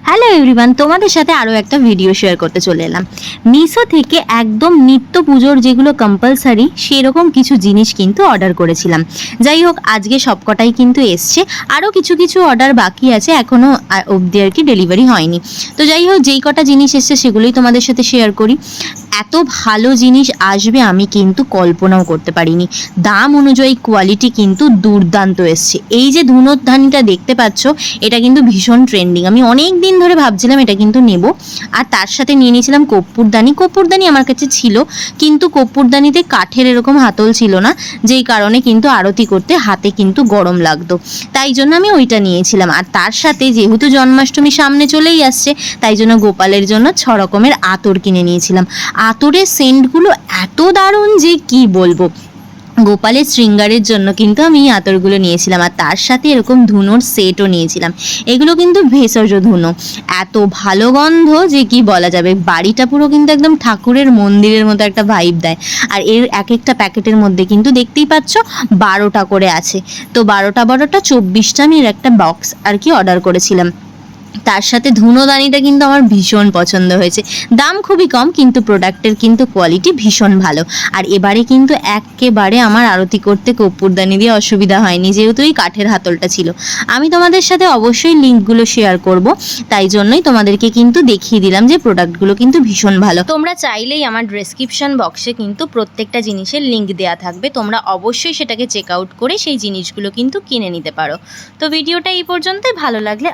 Hello everyone, তোমাদের সাথে আরও একটা ভিডিও শেয়ার করতে চলে এলাম। মিশো থেকে একদম নিত্য পুজোর যেগুলো কম্পালসারি সেরকম কিছু জিনিস কিন্তু অর্ডার করেছিলাম। যাই হোক, আজকে সবকটাই কিন্তু এসছে, আরও কিছু কিছু অর্ডার বাকি আছে, এখনও অবধি আর কি ডেলিভারি হয়নি। তো যাই হোক, যেই কটা জিনিস এসছে সেগুলোই তোমাদের সাথে শেয়ার করি। এত ভালো জিনিস আসবে আমি কিন্তু কল্পনাও করতে পারিনি। দাম অনুযায়ী কোয়ালিটি কিন্তু দুর্দান্ত এসছে। এই যে ধুনোধানিটা দেখতে পাচ্ছ, এটা কিন্তু ভীষণ ট্রেন্ডিং। আমি অনেক দিন ধরে ভাবছিলাম এটা কিন্তু নেব। আর তার সাথে নিয়ে নিয়েছিলাম কর্পূরদানি। কর্পূরদানি আমার কাছে ছিল, কিন্তু কর্পূরদানিতে কাঠের এরকম হাতল ছিল না, যেই কারণে কিন্তু আরতি করতে হাতে কিন্তু গরম লাগতো। তাই জন্য আমি ওইটা নিয়েছিলাম। আর তার সাথে যেহেতু জন্মাষ্টমী সামনে চলেই আসছে, তাই জন্য গোপালের জন্য 6 রকমের আতর কিনে নিয়েছিলাম। আতরের সেন্টগুলো এত দারুণ যে কি বলবো। গোপালের শৃঙ্গারের জন্য কিন্তু আমি এই আতরগুলো নিয়েছিলাম। আর তার সাথে এরকম ধুনোর সেটও নিয়েছিলাম। এগুলো কিন্তু ভেষজ ধুনো, এত ভালো গন্ধ যে কি বলা যাবে। বাড়িটা পুরো কিন্তু একদম ঠাকুরের মন্দিরের মতো একটা ভাইব দেয়। আর এর এক একটা প্যাকেটের মধ্যে কিন্তু দেখতেই পাচ্ছ 12টা করে আছে। তো 12টা 24টা আমি এর একটা বক্স আর কি অর্ডার করেছিলাম। তার সাথে ধুনোদানিটা কিন্তু আমার ভীষণ পছন্দ হয়েছে। দাম খুবই কম, কিন্তু প্রোডাক্টের কিন্তু কোয়ালিটি ভীষণ ভালো। আর এবারে কিন্তু একেবারে আমার আরতি করতে কর্পূরদানি দিয়ে অসুবিধা হয়নি, যেহেতু এই কাঠের হাতলটা ছিল। আমি তোমাদের সাথে অবশ্যই লিঙ্কগুলো শেয়ার করব, তাই জন্যই তোমাদেরকে কিন্তু দেখিয়ে দিলাম যে প্রোডাক্টগুলো কিন্তু ভীষণ ভালো। তোমরা চাইলেই আমার ডেসক্রিপশন বক্সে কিন্তু প্রত্যেকটা জিনিসের লিঙ্ক দেওয়া থাকবে, তোমরা অবশ্যই সেটাকে চেক আউট করে সেই জিনিসগুলো কিন্তু কিনে নিতে পারো। তো ভিডিওটা এই পর্যন্তই। ভালো লাগলে